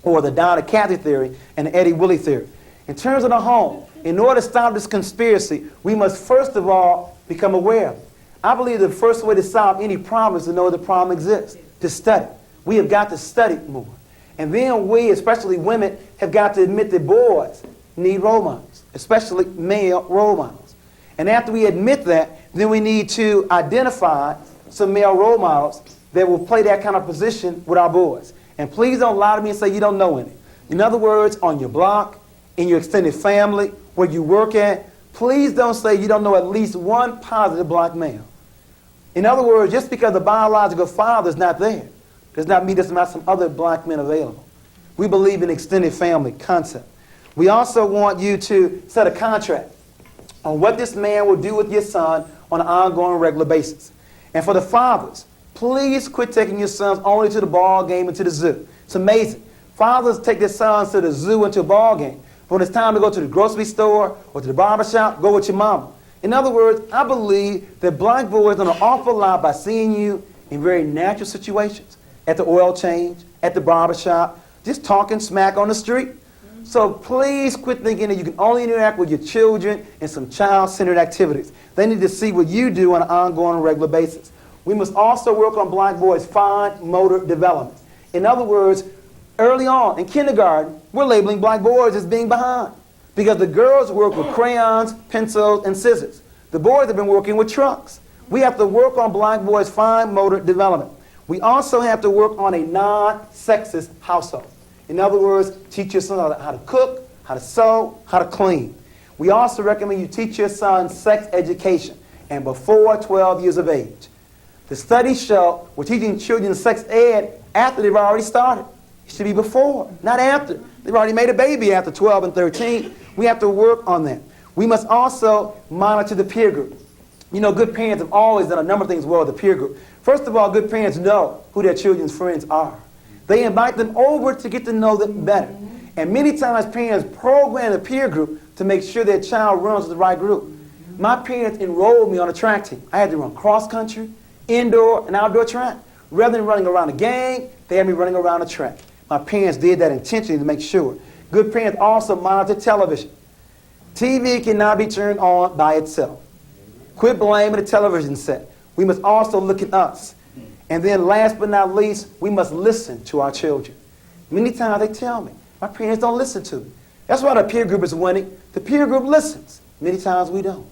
or the Donna Cathy theory and the Eddie Willie theory. In terms of the home, in order to stop this conspiracy, we must first of all become aware of it. I believe the first way to solve any problem is to know the problem exists, to study. We have got to study more. And then we, especially women, have got to admit that boys need role models, especially male role models. And after we admit that, then we need to identify some male role models that will play that kind of position with our boys. And please don't lie to me and say you don't know any. In other words, on your block, in your extended family, where you work at, please don't say you don't know at least one positive black male. In other words, just because the biological father is not there, does not mean there's not some other black men available. We believe in extended family concept. We also want you to set a contract on what this man will do with your son on an ongoing, regular basis. And for the fathers, please quit taking your sons only to the ball game and to the zoo. It's amazing. Fathers take their sons to the zoo and to a ball game. But when it's time to go to the grocery store or to the barber shop, go with your mama. In other words, I believe that black boys learn an awful lot by seeing you in very natural situations. At the oil change, at the barber shop, just talking smack on the street. So please quit thinking that you can only interact with your children in some child-centered activities. They need to see what you do on an ongoing, regular basis. We must also work on black boys' fine motor development. In other words, early on in kindergarten, we're labeling black boys as being behind because the girls work with crayons, pencils, and scissors. The boys have been working with trucks. We have to work on black boys' fine motor development. We also have to work on a non-sexist household. In other words, teach your son how to cook, how to sew, how to clean. We also recommend you teach your son sex education and before 12 years of age. The studies show we're teaching children sex ed after they've already started. It should be before, not after. They've already made a baby after 12 and 13. We have to work on that. We must also monitor the peer group. You know, good parents have always done a number of things well with the peer group. First of all, good parents know who their children's friends are. They invite them over to get to know them better. And many times parents program the peer group to make sure their child runs with the right group. My parents enrolled me on a track team. I had to run cross country, indoor, and outdoor track. Rather than running around a gang, they had me running around a track. My parents did that intentionally to make sure. Good parents also monitor television. TV cannot be turned on by itself. Quit blaming the television set. We must also look at us. And then last but not least, we must listen to our children. Many times they tell me, my parents don't listen to me. That's why the peer group is winning. The peer group listens. Many times we don't.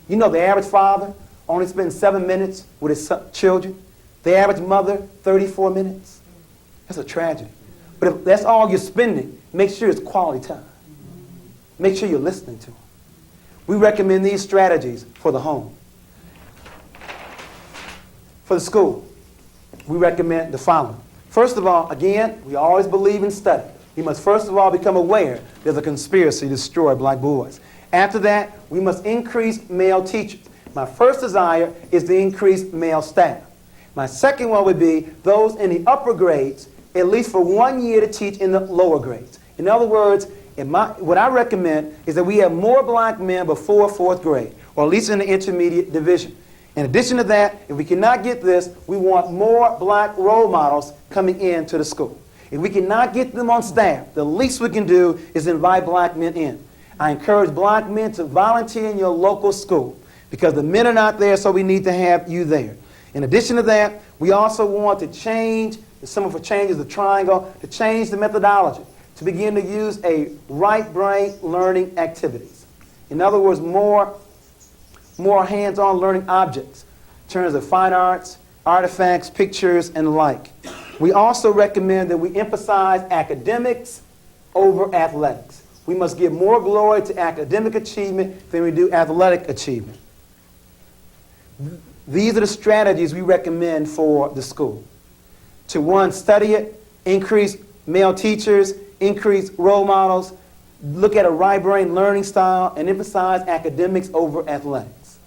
You know, the average father only spends 7 minutes with his children. The average mother, 34 minutes. That's a tragedy. But if that's all you're spending, make sure it's quality time. Make sure you're listening to them. We recommend these strategies for the home. For the school, we recommend the following. First of all, again, we always believe in study. We must first of all become aware there's a conspiracy to destroy black boys. After that, we must increase male teachers. My first desire is to increase male staff. My second one would be those in the upper grades, at least for 1 year, to teach in the lower grades. In other words, what I recommend is that we have more black men before 4th grade, or at least in the intermediate division. In addition to that, if we cannot get this, we want more black role models coming into the school. If we cannot get them on staff, the least we can do is invite black men in. I encourage black men to volunteer in your local school because the men are not there, so we need to have you there. In addition to that, we also want to change, the symbol for change is the triangle, to change the methodology, to begin to use a right brain learning activities. In other words, more hands-on learning objects in terms of fine arts, artifacts, pictures, and the like. We also recommend that we emphasize academics over athletics. We must give more glory to academic achievement than we do athletic achievement. These are the strategies we recommend for the school. To one, study it, increase male teachers, increase role models, look at a right brain learning style, and emphasize academics over athletics.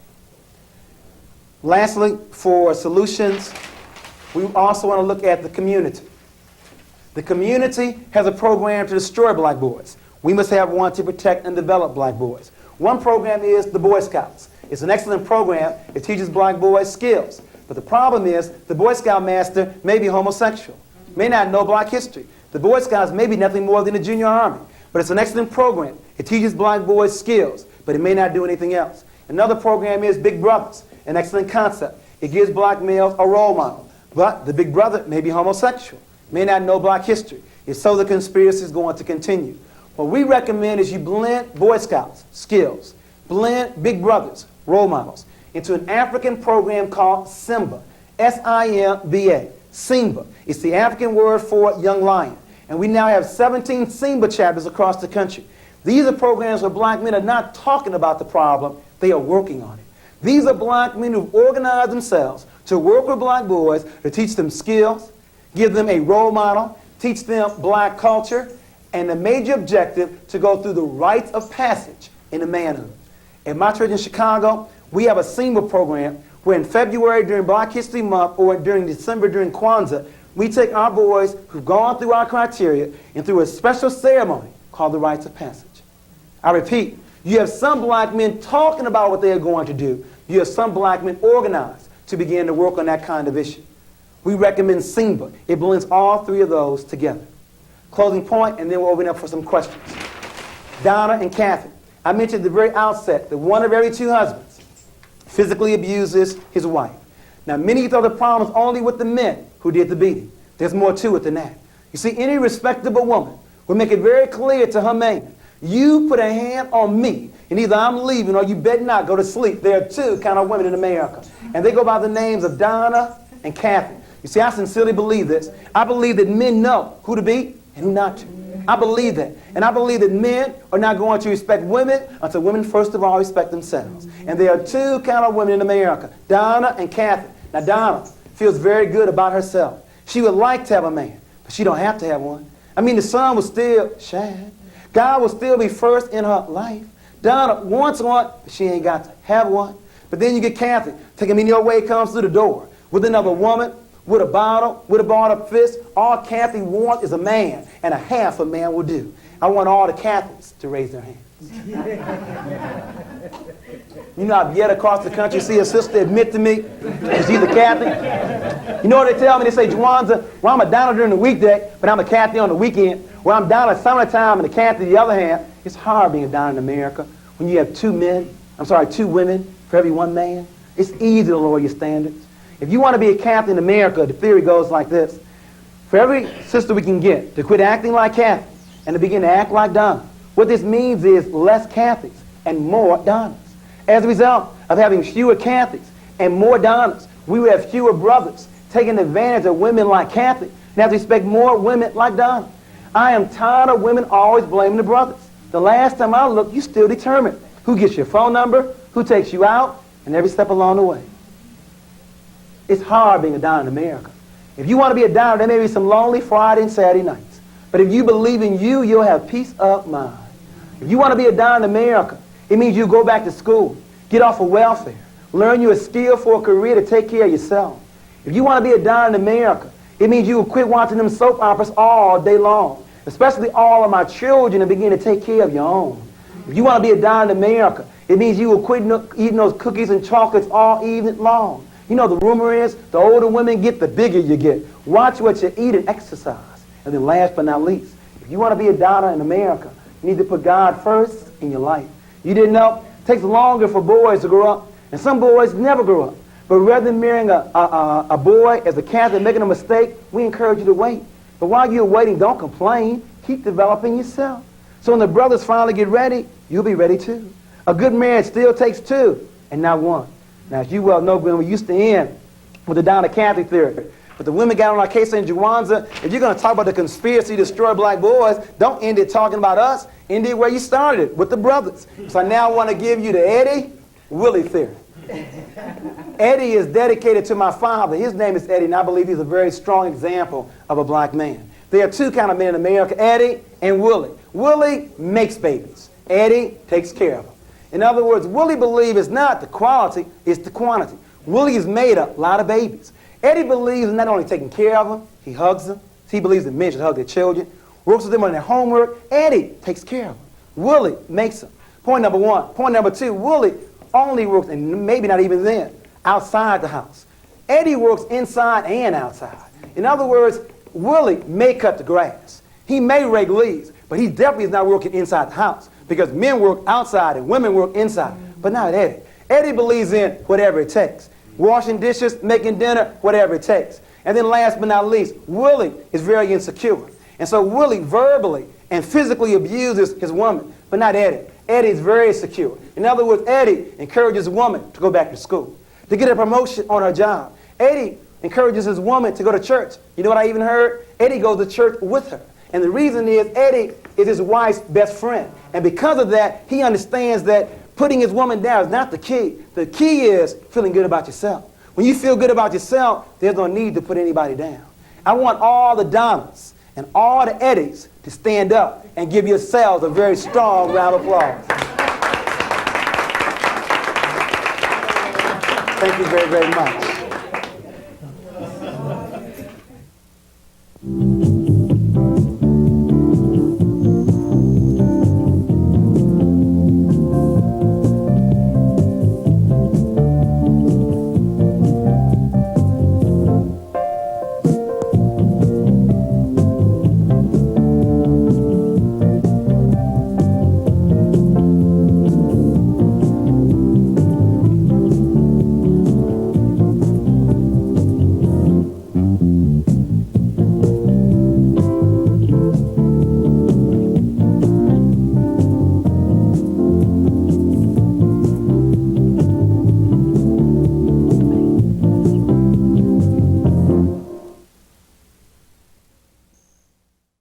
Lastly, for solutions, we also want to look at the community. The community has a program to destroy black boys. We must have one to protect and develop black boys. One program is the Boy Scouts. It's an excellent program. It teaches black boys skills. But the problem is the Boy Scout master may be homosexual, may not know black history. The Boy Scouts may be nothing more than a junior army. But it's an excellent program. It teaches black boys skills, but it may not do anything else. Another program is Big Brothers, an excellent concept. It gives black males a role model. But the big brother may be homosexual, may not know black history. If so, the conspiracy is going to continue. What we recommend is you blend Boy Scouts skills, blend Big Brothers role models into an African program called Simba, S-I-M-B-A, Simba. It's the African word for young lion. And we now have 17 SEMBA chapters across the country. These are programs where black men are not talking about the problem, they are working on it. These are black men who've organized themselves to work with black boys to teach them skills, give them a role model, teach them black culture, and the major objective to go through the rites of passage into manhood. In my church in Chicago, we have a SEMA program where in February during Black History Month or during December during Kwanzaa, we take our boys who've gone through our criteria and through a special ceremony called the rites of passage. I repeat, you have some black men talking about what they are going to do. You have some black men organized to begin to work on that kind of issue. We recommend SEMBA. It blends all three of those together. Closing point, and then we'll open up for some questions. Donna and Kathy. I mentioned at the very outset that one of every two husbands physically abuses his wife. Now, many thought the problem was only with the men who did the beating. There's more to it than that. You see, any respectable woman will make it very clear to her man, you put a hand on me, and either I'm leaving or you better not go to sleep. There are two kind of women in America, and they go by the names of Donna and Kathy. You see, I sincerely believe this. I believe that men know who to beat and who not to. I believe that. And I believe that men are not going to respect women until women, first of all, respect themselves. And there are two kind of women in America, Donna and Kathy. Now, Donna feels very good about herself. She would like to have a man, but she don't have to have one. I mean, the sun will still shine. God will still be first in her life. Donna wants one, but she ain't got to have one. But then you get Kathy, taking me your way, comes through the door with another woman, with a bottle, with a balled up fist. All Kathy wants is a man, and a half a man will do. I want all the Cathys to raise their hands. You know, I've yet across the country see a sister admit to me that she's a Catholic. You know what they tell me? They say, Jawanza, well, I'm a Donna during the weekday, but I'm a Catholic on the weekend. Well, I'm Donna summertime and a Catholic the other hand. It's hard being a Donna in America when you have two women for every one man. It's easy to lower your standards. If you want to be a Catholic in America, the theory goes like this. For every sister we can get to quit acting like Catholics and to begin to act like Donna, what this means is less Catholics and more Donnas. As a result of having fewer Catholics and more Donnas, we will have fewer brothers taking advantage of women like Kathy and have to expect more women like Donna. I am tired of women always blaming the brothers. The last time I looked, you still determined who gets your phone number, who takes you out, and every step along the way. It's hard being a Donna in America. If you want to be a Donna, there may be some lonely Friday and Saturday nights. But if you believe in you, you'll have peace of mind. If you want to be a Donna in America, it means you go back to school, get off of welfare, learn you a skill for a career to take care of yourself. If you want to be a Donna in America, it means you will quit watching them soap operas all day long, especially all of my children, and begin to take care of your own. If you want to be a Donna in America, it means you will quit eating those cookies and chocolates all evening long. You know, the rumor is the older women get, the bigger you get. Watch what you eat and exercise. And then last but not least, if you want to be a Donna in America, you need to put God first in your life. You didn't know? It takes longer for boys to grow up, and some boys never grow up. But rather than marrying a boy as a Catholic making a mistake, we encourage you to wait. But while you're waiting, don't complain. Keep developing yourself. So when the brothers finally get ready, you'll be ready too. A good marriage still takes two and not one. Now, as you well know, Glenn, we used to end with the Donna Catholic theory. But the women got on our case in Jawanza. If you're going to talk about the conspiracy to destroy black boys, don't end it talking about us. End it where you started it, with the brothers. So I now want to give you the Eddie Willie theory. Eddie is dedicated to my father. His name is Eddie, and I believe he's a very strong example of a black man. There are two kind of men in America, Eddie and Willie. Willie makes babies. Eddie takes care of them. In other words, Willie believes it's not the quality, it's the quantity. Willie has made a lot of babies. Eddie believes in not only taking care of them, he hugs them. He believes that men should hug their children. Works with them on their homework. Eddie takes care of them. Willie makes them. Point number one. Point number two, Willie only works, and maybe not even then, outside the house. Eddie works inside and outside. In other words, Willie may cut the grass. He may rake leaves, but he definitely is not working inside the house because men work outside and women work inside. But not Eddie. Eddie believes in whatever it takes. Washing dishes, making dinner, whatever it takes. And then last but not least, Willie is very insecure. And so Willie verbally and physically abuses his woman, but not Eddie. Eddie is very secure. In other words, Eddie encourages a woman to go back to school, to get a promotion on her job. Eddie encourages his woman to go to church. You know what I even heard? Eddie goes to church with her. And the reason is Eddie is his wife's best friend. And because of that, he understands that putting his woman down is not the key. The key is feeling good about yourself. When you feel good about yourself, there's no need to put anybody down. I want all the Donnas and all the Eddies to stand up and give yourselves a very strong round of applause. Thank you very, very much.